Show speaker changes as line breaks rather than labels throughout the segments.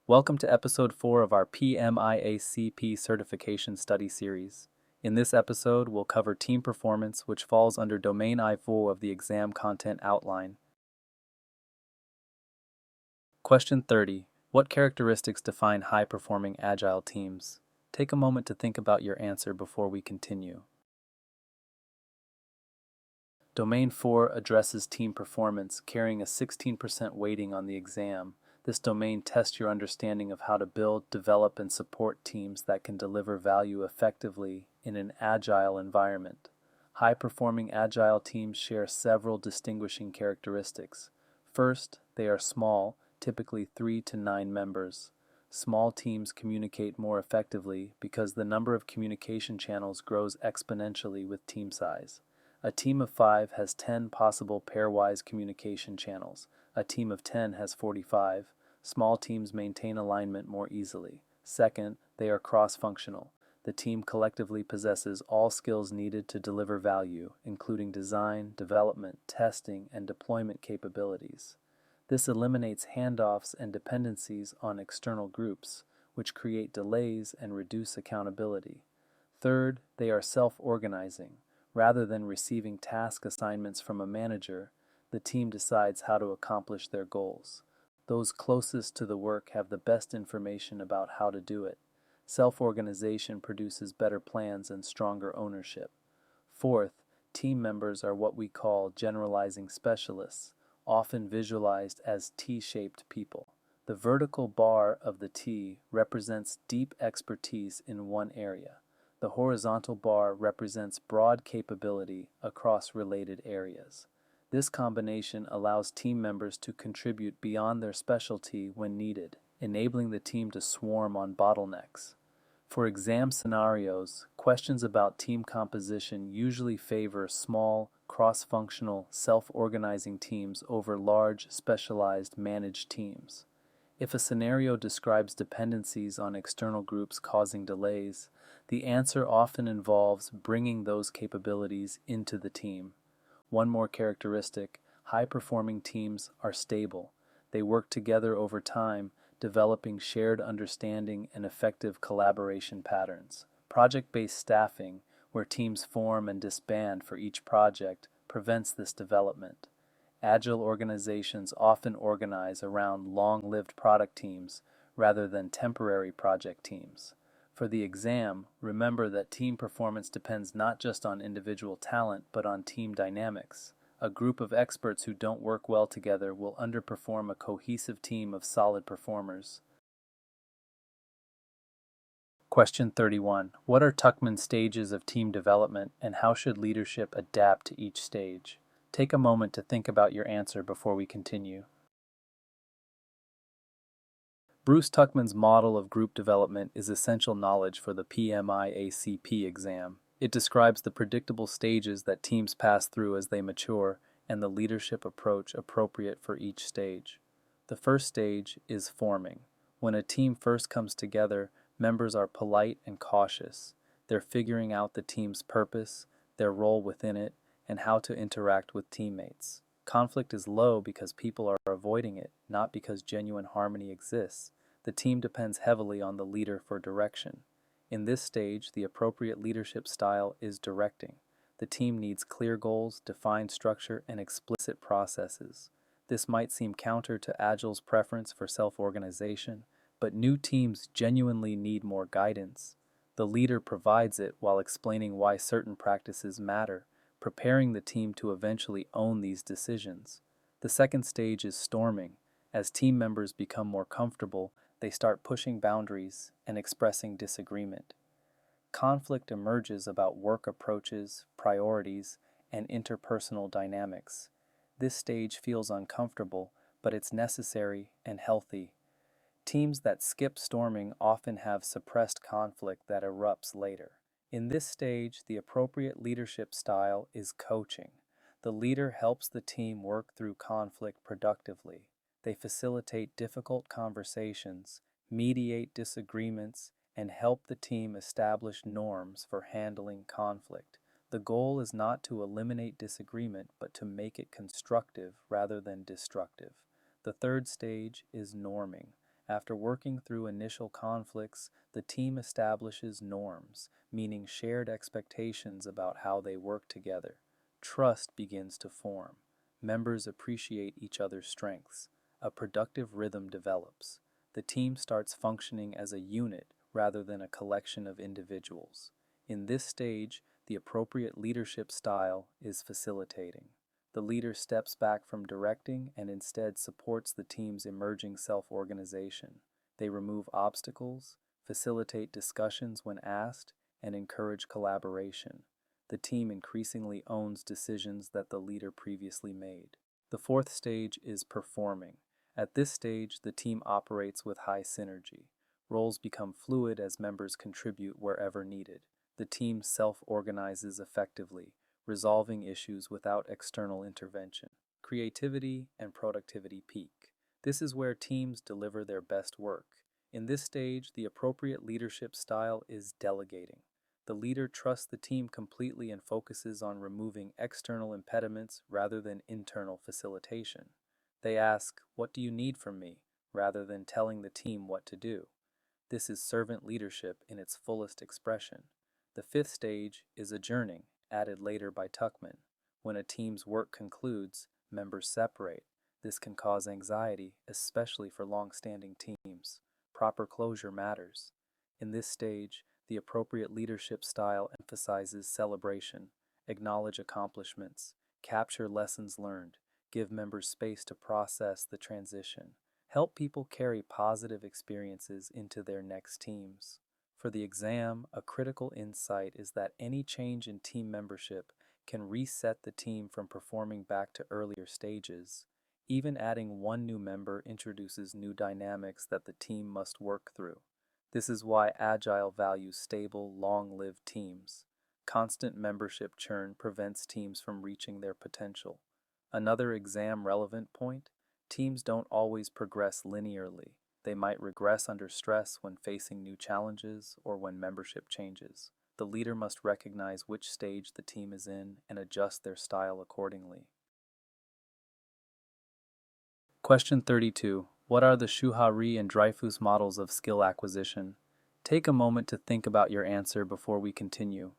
Welcome to episode 4 of our PMI-ACP certification study series. In this episode, we'll cover team performance, which falls under Domain I4 of the exam content outline. Question 30. What characteristics define high-performing Agile teams? Take a moment to think about your answer before we continue. Domain 4 addresses team performance, carrying a 16% weighting on the exam. This domain tests your understanding of how to build, develop, and support teams that can deliver value effectively in an agile environment. High-performing agile teams share several distinguishing characteristics. First, they are small, typically 3 to 9 members. Small teams communicate more effectively because the number of communication channels grows exponentially with team size. A team of 5 has 10 possible pairwise communication channels. A team of 10 has 45. Small teams maintain alignment more easily. Second, they are cross-functional. The team collectively possesses all skills needed to deliver value, including design, development, testing, and deployment capabilities. This eliminates handoffs and dependencies on external groups, which create delays and reduce accountability. Third, they are self-organizing. Rather than receiving task assignments from a manager, the team decides how to accomplish their goals. Those closest to the work have the best information about how to do it. Self-organization produces better plans and stronger ownership. Fourth, team members are what we call generalizing specialists, often visualized as T-shaped people. The vertical bar of the T represents deep expertise in one area. The horizontal bar represents broad capability across related areas. This combination allows team members to contribute beyond their specialty when needed, enabling the team to swarm on bottlenecks. For exam scenarios, questions about team composition usually favor small, cross-functional, self-organizing teams over large, specialized, managed teams. If a scenario describes dependencies on external groups causing delays, the answer often involves bringing those capabilities into the team. One more characteristic: high-performing teams are stable. They work together over time, developing shared understanding and effective collaboration patterns. Project-based staffing, where teams form and disband for each project, prevents this development. Agile organizations often organize around long-lived product teams rather than temporary project teams. For the exam, remember that team performance depends not just on individual talent, but on team dynamics. A group of experts who don't work well together will underperform a cohesive team of solid performers. Question 31. What are Tuckman's stages of team development, and how should leadership adapt to each stage? Take a moment to think about your answer before we continue. Bruce Tuckman's model of group development is essential knowledge for the PMI-ACP exam. It describes the predictable stages that teams pass through as they mature and the leadership approach appropriate for each stage. The first stage is forming. When a team first comes together, members are polite and cautious. They're figuring out the team's purpose, their role within it, and how to interact with teammates. Conflict is low because people are avoiding it, not because genuine harmony exists. The team depends heavily on the leader for direction. In this stage, the appropriate leadership style is directing. The team needs clear goals, defined structure, and explicit processes. This might seem counter to Agile's preference for self-organization, but new teams genuinely need more guidance. The leader provides it while explaining why certain practices matter, preparing the team to eventually own these decisions. The second stage is storming. As team members become more comfortable, they start pushing boundaries and expressing disagreement. Conflict emerges about work approaches, priorities, and interpersonal dynamics. This stage feels uncomfortable, but it's necessary and healthy. Teams that skip storming often have suppressed conflict that erupts later. In this stage, the appropriate leadership style is coaching. The leader helps the team work through conflict productively. They facilitate difficult conversations, mediate disagreements, and help the team establish norms for handling conflict. The goal is not to eliminate disagreement, but to make it constructive rather than destructive. The third stage is norming. After working through initial conflicts, the team establishes norms, meaning shared expectations about how they work together. Trust begins to form. Members appreciate each other's strengths. A productive rhythm develops. The team starts functioning as a unit rather than a collection of individuals. In this stage, the appropriate leadership style is facilitating. The leader steps back from directing and instead supports the team's emerging self-organization. They remove obstacles, facilitate discussions when asked, and encourage collaboration. The team increasingly owns decisions that the leader previously made. The fourth stage is performing. At this stage, the team operates with high synergy. Roles become fluid as members contribute wherever needed. The team self-organizes effectively, resolving issues without external intervention. Creativity and productivity peak. This is where teams deliver their best work. In this stage, the appropriate leadership style is delegating. The leader trusts the team completely and focuses on removing external impediments rather than internal facilitation. They ask, "What do you need from me?" rather than telling the team what to do. This is servant leadership in its fullest expression. The fifth stage is adjourning, added later by Tuckman. When a team's work concludes, members separate. This can cause anxiety, especially for long-standing teams. Proper closure matters. In this stage, the appropriate leadership style emphasizes celebration, acknowledge accomplishments, capture lessons learned, give members space to process the transition, help people carry positive experiences into their next teams. For the exam, a critical insight is that any change in team membership can reset the team from performing back to earlier stages. Even adding one new member introduces new dynamics that the team must work through. This is why Agile values stable, long-lived teams. Constant membership churn prevents teams from reaching their potential. Another exam-relevant point: teams don't always progress linearly. They might regress under stress when facing new challenges or when membership changes. The leader must recognize which stage the team is in and adjust their style accordingly. Question 32. What are the Shu-Ha-Ri and Dreyfus models of skill acquisition? Take a moment to think about your answer before we continue.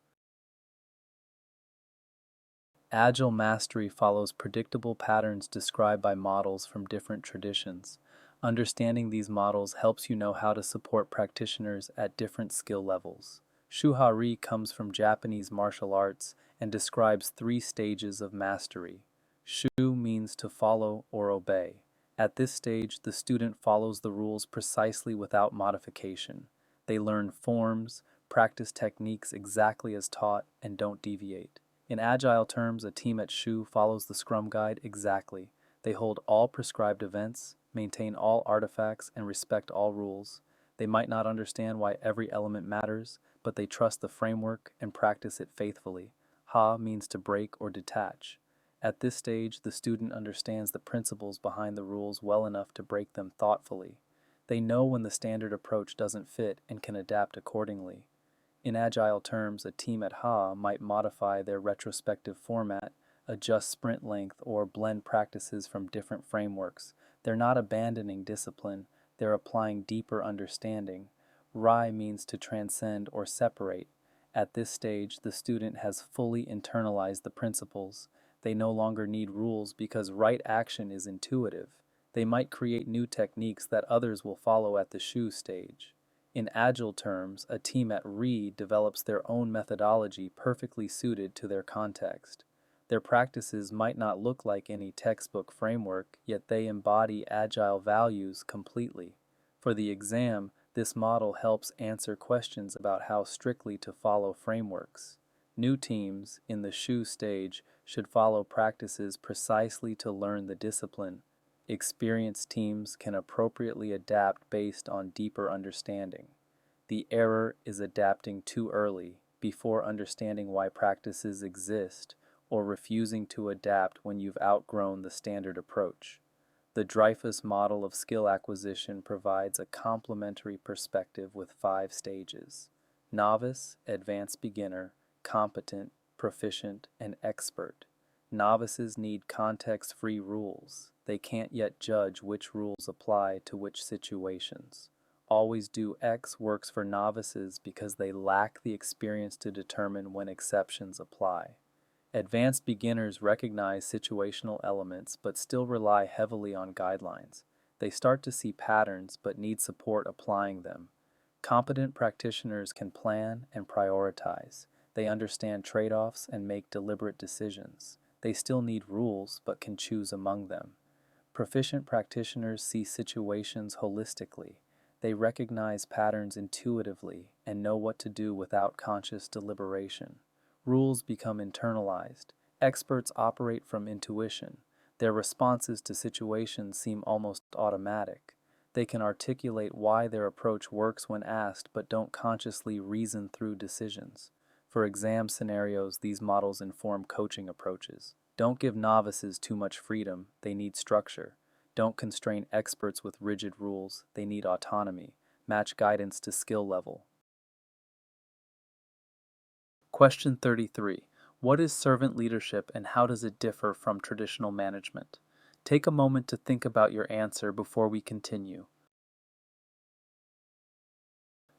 Agile mastery follows predictable patterns described by models from different traditions. Understanding these models helps you know how to support practitioners at different skill levels. Shu-Ha-Ri comes from Japanese martial arts and describes 3 stages of mastery. Shu means to follow or obey. At this stage, the student follows the rules precisely without modification. They learn forms, practice techniques exactly as taught, and don't deviate. In Agile terms, a team at Shu follows the Scrum Guide exactly. They hold all prescribed events, maintain all artifacts, and respect all rules. They might not understand why every element matters, but they trust the framework and practice it faithfully. Ha means to break or detach. At this stage, the student understands the principles behind the rules well enough to break them thoughtfully. They know when the standard approach doesn't fit and can adapt accordingly. In Agile terms, a team at Ha might modify their retrospective format, adjust sprint length, or blend practices from different frameworks. They're not abandoning discipline, they're applying deeper understanding. Rai means to transcend or separate. At this stage, the student has fully internalized the principles. They no longer need rules because right action is intuitive. They might create new techniques that others will follow at the Shu stage. In Agile terms, a team at Ri develops their own methodology perfectly suited to their context. Their practices might not look like any textbook framework, yet they embody Agile values completely. For the exam, this model helps answer questions about how strictly to follow frameworks. New teams, in the Shu stage, should follow practices precisely to learn the discipline. Experienced teams can appropriately adapt based on deeper understanding. The error is adapting too early, before understanding why practices exist, or refusing to adapt when you've outgrown the standard approach. The Dreyfus model of skill acquisition provides a complementary perspective with 5 stages: novice, advanced beginner, competent, proficient, and expert. Novices need context-free rules. They can't yet judge which rules apply to which situations. Always do X works for novices because they lack the experience to determine when exceptions apply. Advanced beginners recognize situational elements but still rely heavily on guidelines. They start to see patterns but need support applying them. Competent practitioners can plan and prioritize. They understand trade-offs and make deliberate decisions. They still need rules but can choose among them. Proficient practitioners see situations holistically. They recognize patterns intuitively and know what to do without conscious deliberation. Rules become internalized. Experts operate from intuition. Their responses to situations seem almost automatic. They can articulate why their approach works when asked but don't consciously reason through decisions. For exam scenarios, these models inform coaching approaches. Don't give novices too much freedom, they need structure. Don't constrain experts with rigid rules, they need autonomy. Match guidance to skill level. Question 33. What is servant leadership and how does it differ from traditional management? Take a moment to think about your answer before we continue.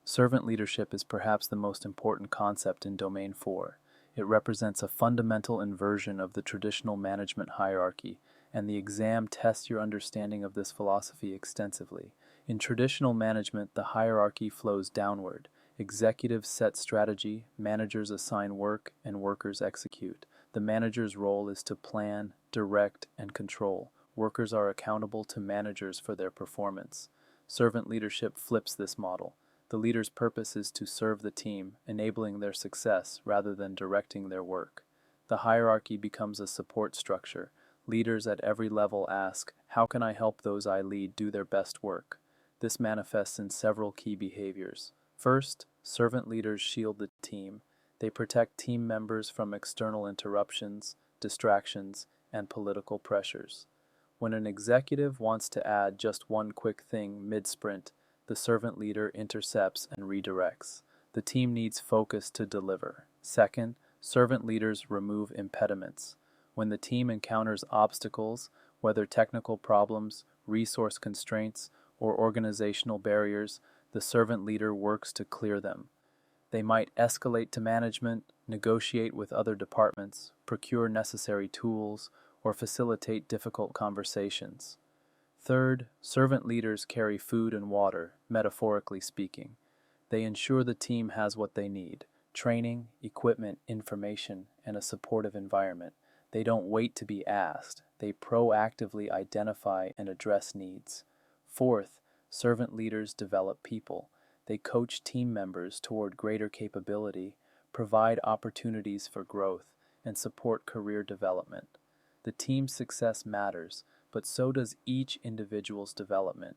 Servant leadership is perhaps the most important concept in Domain 4. It represents a fundamental inversion of the traditional management hierarchy, and the exam tests your understanding of this philosophy extensively. In traditional management, the hierarchy flows downward. Executives set strategy, managers assign work, and workers execute. The manager's role is to plan, direct, and control. Workers are accountable to managers for their performance. Servant leadership flips this model. The leader's purpose is to serve the team, enabling their success rather than directing their work. The hierarchy becomes a support structure. Leaders at every level ask, "How can I help those I lead do their best work?" This manifests in several key behaviors. First, servant leaders shield the team. They protect team members from external interruptions, distractions, and political pressures. When an executive wants to add just one quick thing mid-sprint, the servant leader intercepts and redirects. The team needs focus to deliver. Second, servant leaders remove impediments. When the team encounters obstacles, whether technical problems, resource constraints, or organizational barriers, the servant leader works to clear them. They might escalate to management, negotiate with other departments, procure necessary tools, or facilitate difficult conversations. Third, servant leaders carry food and water, metaphorically speaking. They ensure the team has what they need: training, equipment, information, and a supportive environment. They don't wait to be asked. They proactively identify and address needs. Fourth, servant leaders develop people. They coach team members toward greater capability, provide opportunities for growth, and support career development. The team's success matters, but so does each individual's development.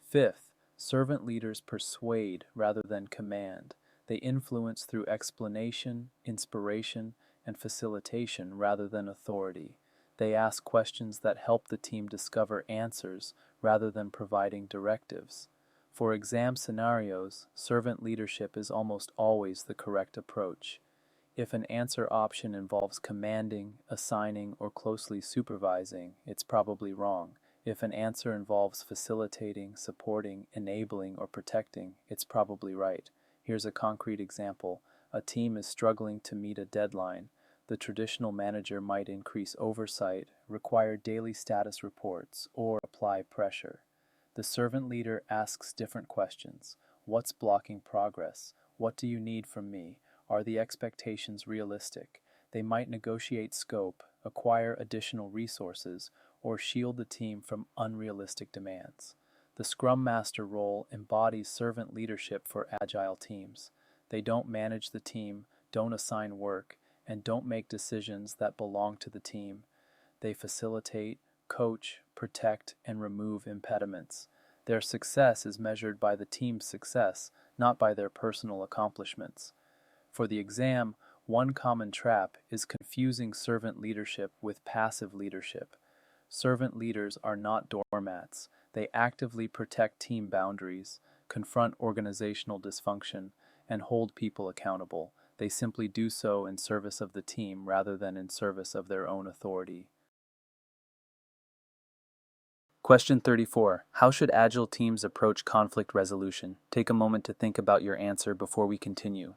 Fifth, servant leaders persuade rather than command. They influence through explanation, inspiration, and facilitation rather than authority. They ask questions that help the team discover answers rather than providing directives. For exam scenarios, servant leadership is almost always the correct approach. If an answer option involves commanding, assigning, or closely supervising, it's probably wrong. If an answer involves facilitating, supporting, enabling, or protecting, it's probably right. Here's a concrete example. A team is struggling to meet a deadline. The traditional manager might increase oversight, require daily status reports, or apply pressure. The servant leader asks different questions. What's blocking progress? What do you need from me? Are the expectations realistic? They might negotiate scope, acquire additional resources, or shield the team from unrealistic demands. The Scrum Master role embodies servant leadership for Agile teams. They don't manage the team, don't assign work, and don't make decisions that belong to the team. They facilitate, coach, protect, and remove impediments. Their success is measured by the team's success, not by their personal accomplishments. For the exam, one common trap is confusing servant leadership with passive leadership. Servant leaders are not doormats. They actively protect team boundaries, confront organizational dysfunction, and hold people accountable. They simply do so in service of the team rather than in service of their own authority. Question 34. How should Agile teams approach conflict resolution? Take a moment to think about your answer before we continue.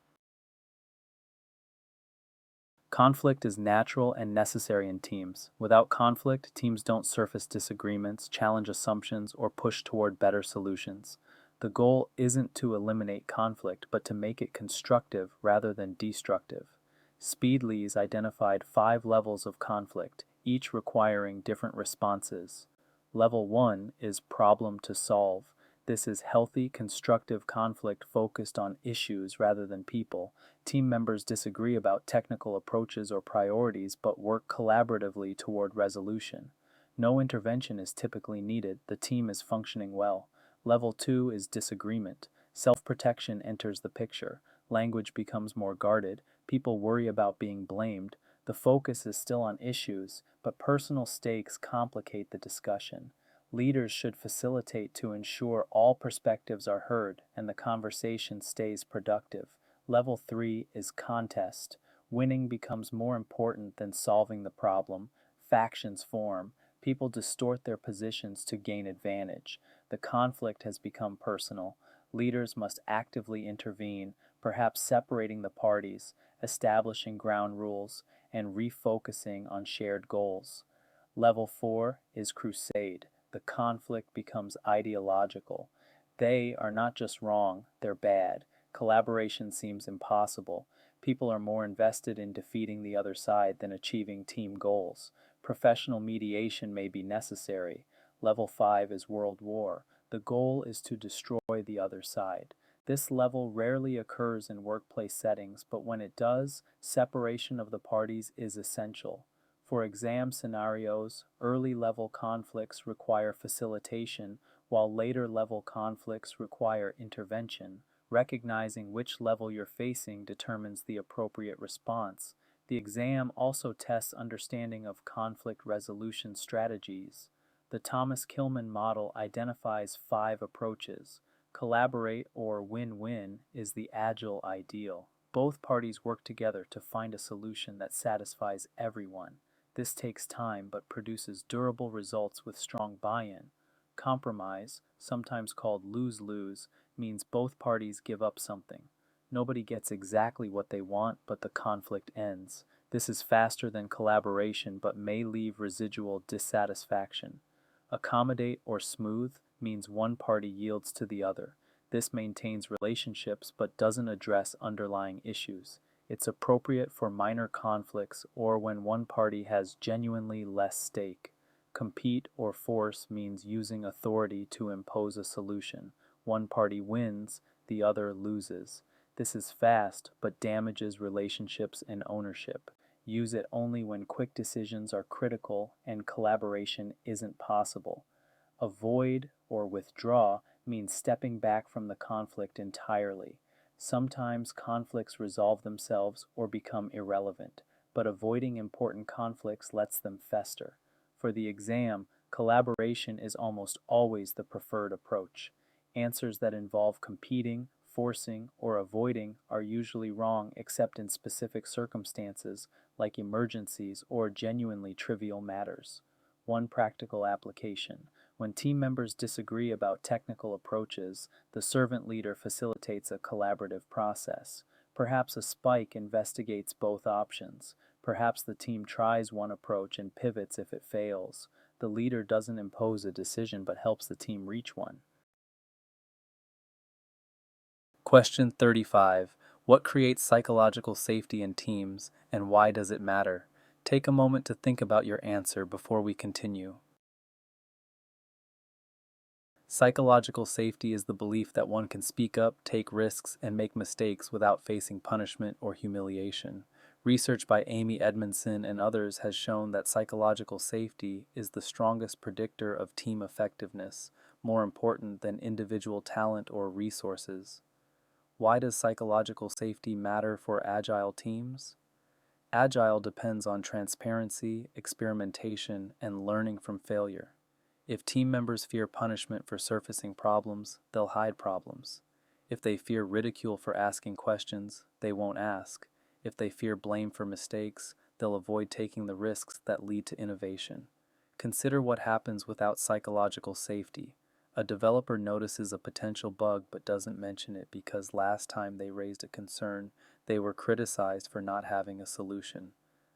Conflict is natural and necessary in teams. Without conflict, teams don't surface disagreements, challenge assumptions, or push toward better solutions. The goal isn't to eliminate conflict, but to make it constructive rather than destructive. Speedley's identified 5 levels of conflict, each requiring different responses. Level 1 is problem to solve. This is healthy, constructive conflict focused on issues rather than people. Team members disagree about technical approaches or priorities but work collaboratively toward resolution. No intervention is typically needed. The team is functioning well. Level 2 is disagreement. Self-protection enters the picture. Language becomes more guarded. People worry about being blamed. The focus is still on issues, but personal stakes complicate the discussion. Leaders should facilitate to ensure all perspectives are heard and the conversation stays productive. Level 3 is contest. Winning becomes more important than solving the problem. Factions form. People distort their positions to gain advantage. The conflict has become personal. Leaders must actively intervene, perhaps separating the parties, establishing ground rules, and refocusing on shared goals. Level 4 is crusade. The conflict becomes ideological. They are not just wrong, they're bad. Collaboration seems impossible. People are more invested in defeating the other side than achieving team goals. Professional mediation may be necessary. Level 5 is World War. The goal is to destroy the other side. This level rarely occurs in workplace settings, but when it does, separation of the parties is essential. For exam scenarios, early-level conflicts require facilitation, while later-level conflicts require intervention. Recognizing which level you're facing determines the appropriate response. The exam also tests understanding of conflict resolution strategies. The Thomas Kilmann model identifies 5 approaches. Collaborate or win-win is the Agile ideal. Both parties work together to find a solution that satisfies everyone. This takes time but produces durable results with strong buy-in. Compromise, sometimes called lose-lose, means both parties give up something. Nobody gets exactly what they want, but the conflict ends. This is faster than collaboration but may leave residual dissatisfaction. Accommodate or smooth means one party yields to the other. This maintains relationships but doesn't address underlying issues. It's appropriate for minor conflicts or when one party has genuinely less stake. Compete or force means using authority to impose a solution. One party wins, the other loses. This is fast but damages relationships and ownership. Use it only when quick decisions are critical and collaboration isn't possible. Avoid or withdraw means stepping back from the conflict entirely. Sometimes conflicts resolve themselves or become irrelevant, but avoiding important conflicts lets them fester. For the exam, collaboration is almost always the preferred approach. Answers that involve competing, forcing, or avoiding are usually wrong except in specific circumstances like emergencies or genuinely trivial matters. One practical application. When team members disagree about technical approaches, the servant leader facilitates a collaborative process. Perhaps a spike investigates both options. Perhaps the team tries one approach and pivots if it fails. The leader doesn't impose a decision but helps the team reach one. Question 35. What creates psychological safety in teams and why does it matter? Take a moment to think about your answer before we continue. Psychological safety is the belief that one can speak up, take risks, and make mistakes without facing punishment or humiliation. Research by Amy Edmondson and others has shown that psychological safety is the strongest predictor of team effectiveness, more important than individual talent or resources. Why does psychological safety matter for Agile teams? Agile depends on transparency, experimentation, and learning from failure. If team members fear punishment for surfacing problems, they'll hide problems. If they fear ridicule for asking questions, they won't ask. If they fear blame for mistakes, they'll avoid taking the risks that lead to innovation. Consider what happens without psychological safety. A developer notices a potential bug but doesn't mention it because last time they raised a concern, they were criticized for not having a solution.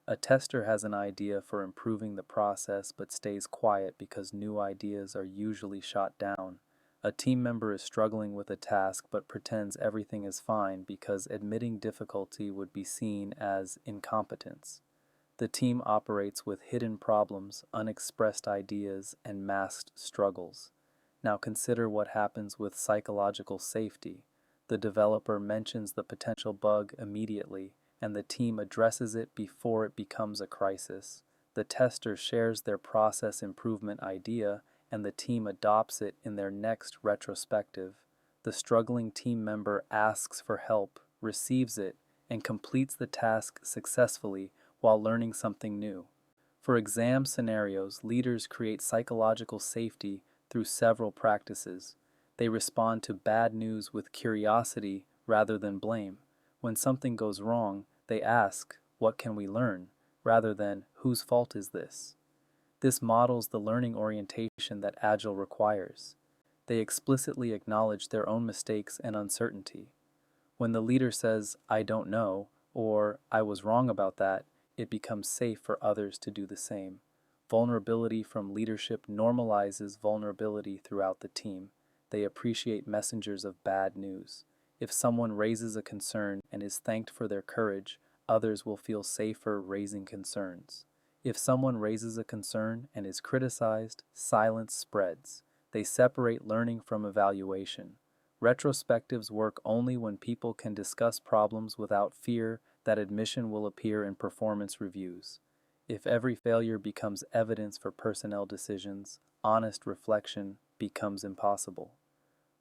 A tester has an idea for improving the process but stays quiet because new ideas are usually shot down. A team member is struggling with a task but pretends everything is fine because admitting difficulty would be seen as incompetence. The team operates with hidden problems, unexpressed ideas, and masked struggles. Now consider what happens with psychological safety. The developer mentions the potential bug immediately, and the team addresses it before it becomes a crisis. The tester shares their process improvement idea, and the team adopts it in their next retrospective. The struggling team member asks for help, receives it, and completes the task successfully while learning something new. For exam scenarios, leaders create psychological safety through several practices. They respond to bad news with curiosity rather than blame. When something goes wrong, they ask, "What can we learn?" rather than, "Whose fault is this?" This models the learning orientation that Agile requires. They explicitly acknowledge their own mistakes and uncertainty. When the leader says, "I don't know," or "I was wrong about that," it becomes safe for others to do the same. Vulnerability from leadership normalizes vulnerability throughout the team. They appreciate messengers of bad news. If someone raises a concern and is thanked for their courage, others will feel safer raising concerns. If someone raises a concern and is criticized, silence spreads. They separate learning from evaluation. Retrospectives work only when people can discuss problems without fear that admission will appear in performance reviews. If every failure becomes evidence for personnel decisions, honest reflection becomes impossible.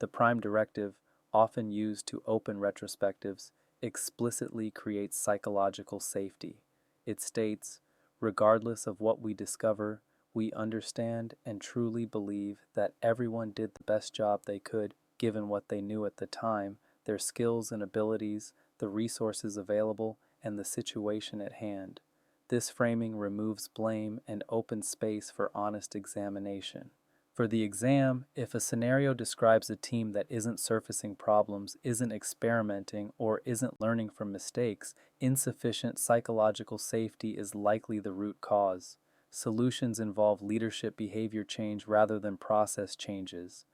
The prime directive, often used to open retrospectives, explicitly creates psychological safety. It states, "Regardless of what we discover, we understand and truly believe that everyone did the best job they could given what they knew at the time, their skills and abilities, the resources available, and the situation at hand." This framing removes blame and opens space for honest examination. For the exam, if a scenario describes a team that isn't surfacing problems, isn't experimenting, or isn't learning from mistakes, insufficient psychological safety is likely the root cause. Solutions involve leadership behavior change rather than process changes.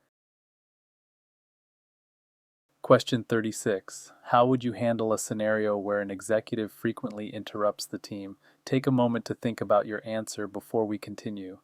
Question 36. How would you handle a scenario where an executive frequently interrupts the team? Take a moment to think about your answer before we continue.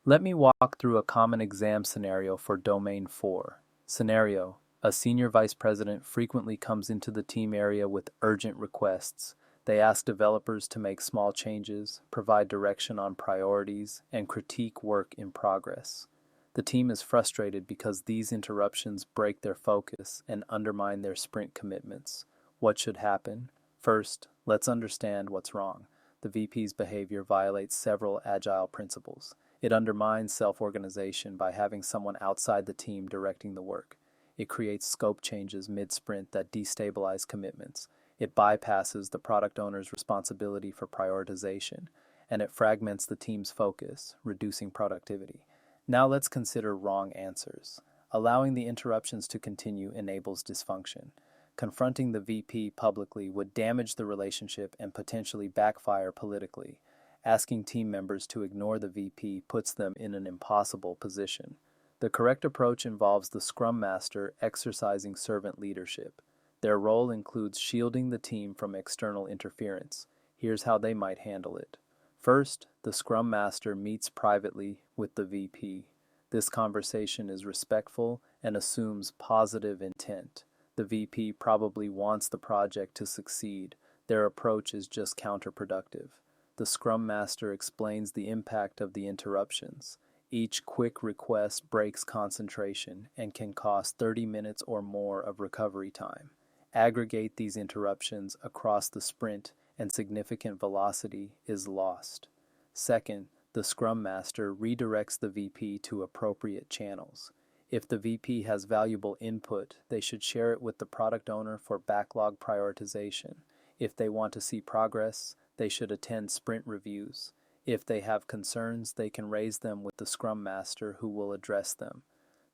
Let me walk through a common exam scenario for Domain 4. Scenario: a senior vice president frequently comes into the team area with urgent requests. They ask developers to make small changes, provide direction on priorities, and critique work in progress. The team is frustrated because these interruptions break their focus and undermine their sprint commitments. What should happen? First, let's understand what's wrong. The VP's behavior violates several Agile principles. It undermines self-organization by having someone outside the team directing the work. It creates scope changes mid-sprint that destabilize commitments. It bypasses the product owner's responsibility for prioritization, and it fragments the team's focus, reducing productivity. Now let's consider wrong answers. Allowing the interruptions to continue enables dysfunction. Confronting the VP publicly would damage the relationship and potentially backfire politically. Asking team members to ignore the VP puts them in an impossible position. The correct approach involves the Scrum Master exercising servant leadership. Their role includes shielding the team from external interference. Here's how they might handle it. First, the Scrum Master meets privately with the VP. This conversation is respectful and assumes positive intent. The VP probably wants the project to succeed. Their approach is just counterproductive. The Scrum Master explains the impact of the interruptions. Each quick request breaks concentration and can cost 30 minutes or more of recovery time. Aggregate these interruptions across the sprint and significant velocity is lost. Second, the Scrum Master redirects the VP to appropriate channels. If the VP has valuable input, they should share it with the product owner for backlog prioritization. If they want to see progress, they should attend sprint reviews. If they have concerns, they can raise them with the Scrum Master who will address them.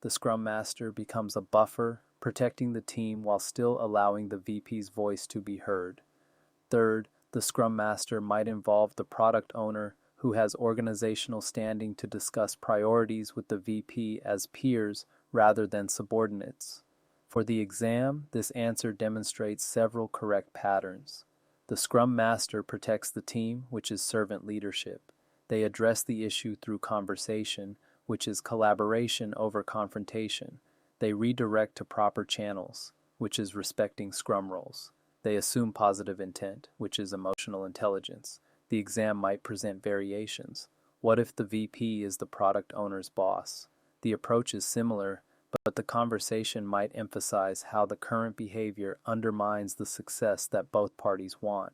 The Scrum Master becomes a buffer, protecting the team while still allowing the VP's voice to be heard. Third, the Scrum Master might involve the product owner who has organizational standing to discuss priorities with the VP as peers rather than subordinates. For the exam, this answer demonstrates several correct patterns. The Scrum Master protects the team, which is servant leadership. They address the issue through conversation, which is collaboration over confrontation. They redirect to proper channels, which is respecting Scrum roles. They assume positive intent, which is emotional intelligence. The exam might present variations. What if the VP is the product owner's boss? The approach is similar, but the conversation might emphasize how the current behavior undermines the success that both parties want.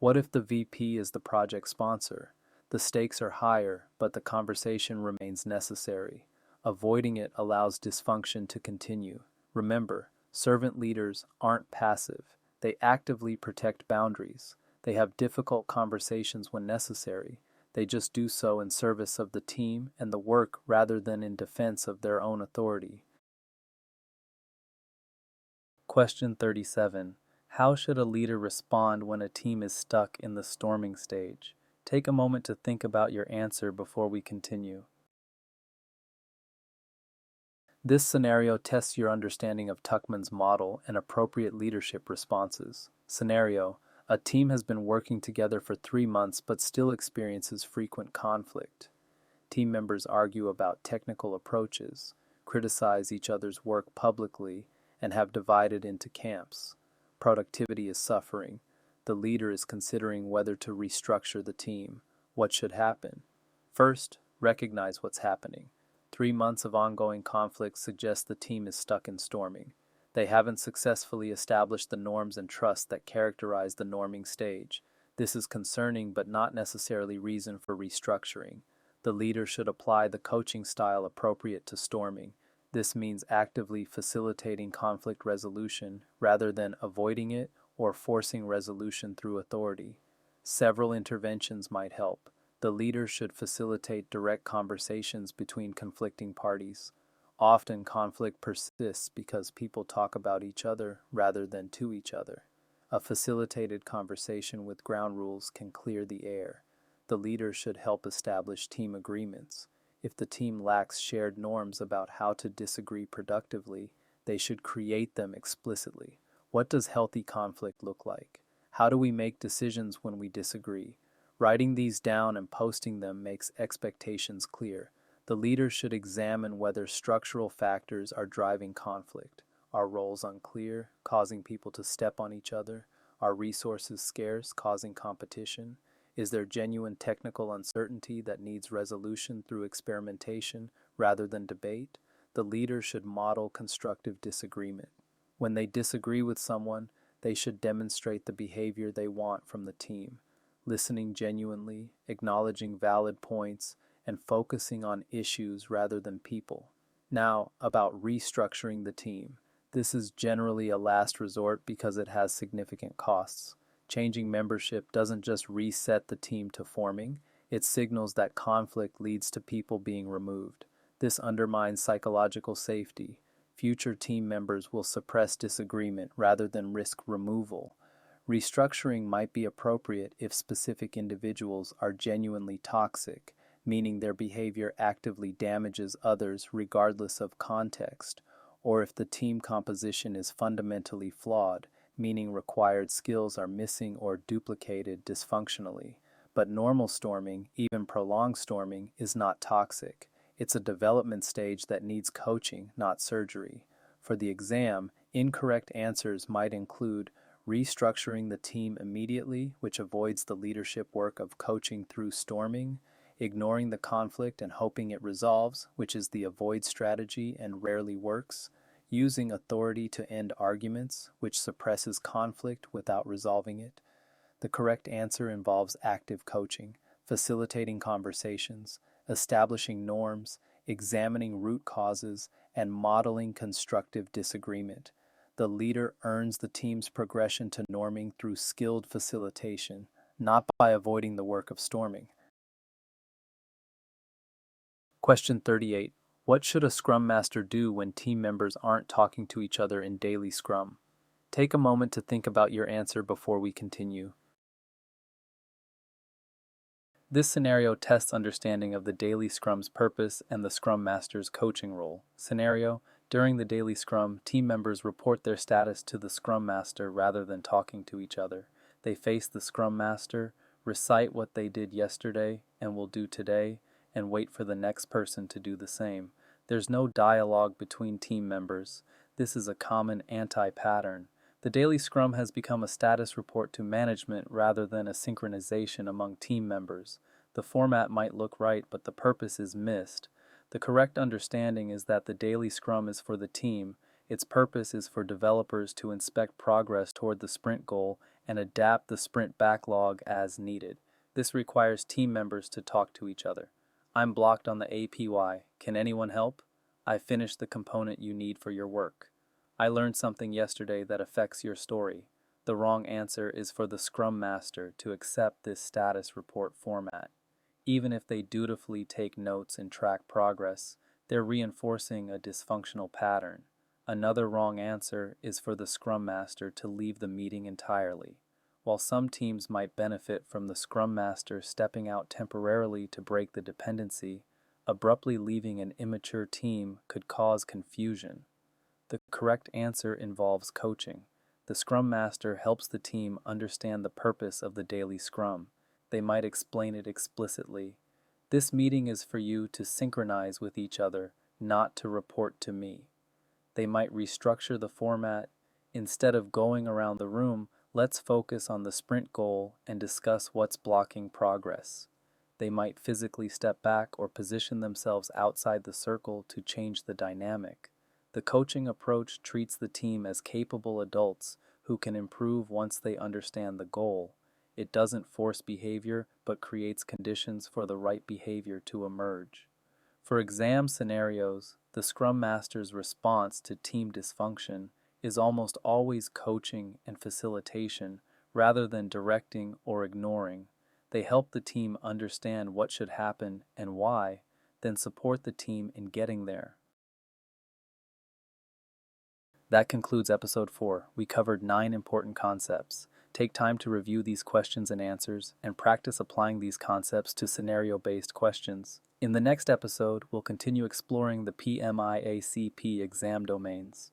What if the VP is the project sponsor? The stakes are higher, but the conversation remains necessary. Avoiding it allows dysfunction to continue. Remember, servant leaders aren't passive. They actively protect boundaries. They have difficult conversations when necessary. They just do so in service of the team and the work rather than in defense of their own authority. Question 37. How should a leader respond when a team is stuck in the storming stage? Take a moment to think about your answer before we continue. This scenario tests your understanding of Tuckman's model and appropriate leadership responses. Scenario: a team has been working together for 3 months but still experiences frequent conflict. Team members argue about technical approaches, criticize each other's work publicly, and have divided into camps. Productivity is suffering. The leader is considering whether to restructure the team. What should happen? First, recognize what's happening. 3 months of ongoing conflict suggest the team is stuck in storming. They haven't successfully established the norms and trust that characterize the norming stage. This is concerning but not necessarily reason for restructuring. The leader should apply the coaching style appropriate to storming. This means actively facilitating conflict resolution rather than avoiding it or forcing resolution through authority. Several interventions might help. The leader should facilitate direct conversations between conflicting parties. Often conflict persists because people talk about each other rather than to each other. A facilitated conversation with ground rules can clear the air. The leader should help establish team agreements. If the team lacks shared norms about how to disagree productively, they should create them explicitly. What does healthy conflict look like? How do we make decisions when we disagree? Writing these down and posting them makes expectations clear. The leader should examine whether structural factors are driving conflict. Are roles unclear, causing people to step on each other? Are resources scarce, causing competition? Is there genuine technical uncertainty that needs resolution through experimentation rather than debate? The leader should model constructive disagreement. When they disagree with someone, they should demonstrate the behavior they want from the team. Listening genuinely, acknowledging valid points, and focusing on issues rather than people. Now, about restructuring the team. This is generally a last resort because it has significant costs. Changing membership doesn't just reset the team to forming, it signals that conflict leads to people being removed. This undermines psychological safety. Future team members will suppress disagreement rather than risk removal. Restructuring might be appropriate if specific individuals are genuinely toxic, meaning their behavior actively damages others regardless of context, or if the team composition is fundamentally flawed, meaning required skills are missing or duplicated dysfunctionally. But normal storming, even prolonged storming, is not toxic. It's a development stage that needs coaching, not surgery. For the exam, incorrect answers might include restructuring the team immediately, which avoids the leadership work of coaching through storming, ignoring the conflict and hoping it resolves, which is the avoid strategy and rarely works, using authority to end arguments, which suppresses conflict without resolving it. The correct answer involves active coaching, facilitating conversations, establishing norms, examining root causes, and modeling constructive disagreement. The leader earns the team's progression to norming through skilled facilitation, not by avoiding the work of storming. Question 38. What should a Scrum Master do when team members aren't talking to each other in daily Scrum? Take a moment to think about your answer before we continue. This scenario tests understanding of the daily Scrum's purpose and the Scrum Master's coaching role. Scenario: during the daily Scrum, team members report their status to the Scrum Master rather than talking to each other. They face the Scrum Master, recite what they did yesterday and will do today, and wait for the next person to do the same. There's no dialogue between team members. This is a common anti-pattern. The daily Scrum has become a status report to management rather than a synchronization among team members. The format might look right, but the purpose is missed. The correct understanding is that the daily Scrum is for the team. Its purpose is for developers to inspect progress toward the sprint goal and adapt the sprint backlog as needed. This requires team members to talk to each other. I'm blocked on the APY. Can anyone help? I finished the component you need for your work. I learned something yesterday that affects your story. The wrong answer is for the Scrum Master to accept this status report format. Even if they dutifully take notes and track progress, they're reinforcing a dysfunctional pattern. Another wrong answer is for the Scrum Master to leave the meeting entirely. While some teams might benefit from the Scrum Master stepping out temporarily to break the dependency, abruptly leaving an immature team could cause confusion. The correct answer involves coaching. The Scrum Master helps the team understand the purpose of the daily Scrum. They might explain it explicitly. This meeting is for you to synchronize with each other, not to report to me. They might restructure the format. Instead of going around the room, let's focus on the sprint goal and discuss what's blocking progress. They might physically step back or position themselves outside the circle to change the dynamic. The coaching approach treats the team as capable adults who can improve once they understand the goal. It doesn't force behavior, but creates conditions for the right behavior to emerge. For exam scenarios, the Scrum Master's response to team dysfunction is almost always coaching and facilitation rather than directing or ignoring. They help the team understand what should happen and why, then support the team in getting there. That concludes episode 4. We covered 9 important concepts. Take time to review these questions and answers and practice applying these concepts to scenario-based questions. In the next episode, we'll continue exploring the PMI-ACP exam domains.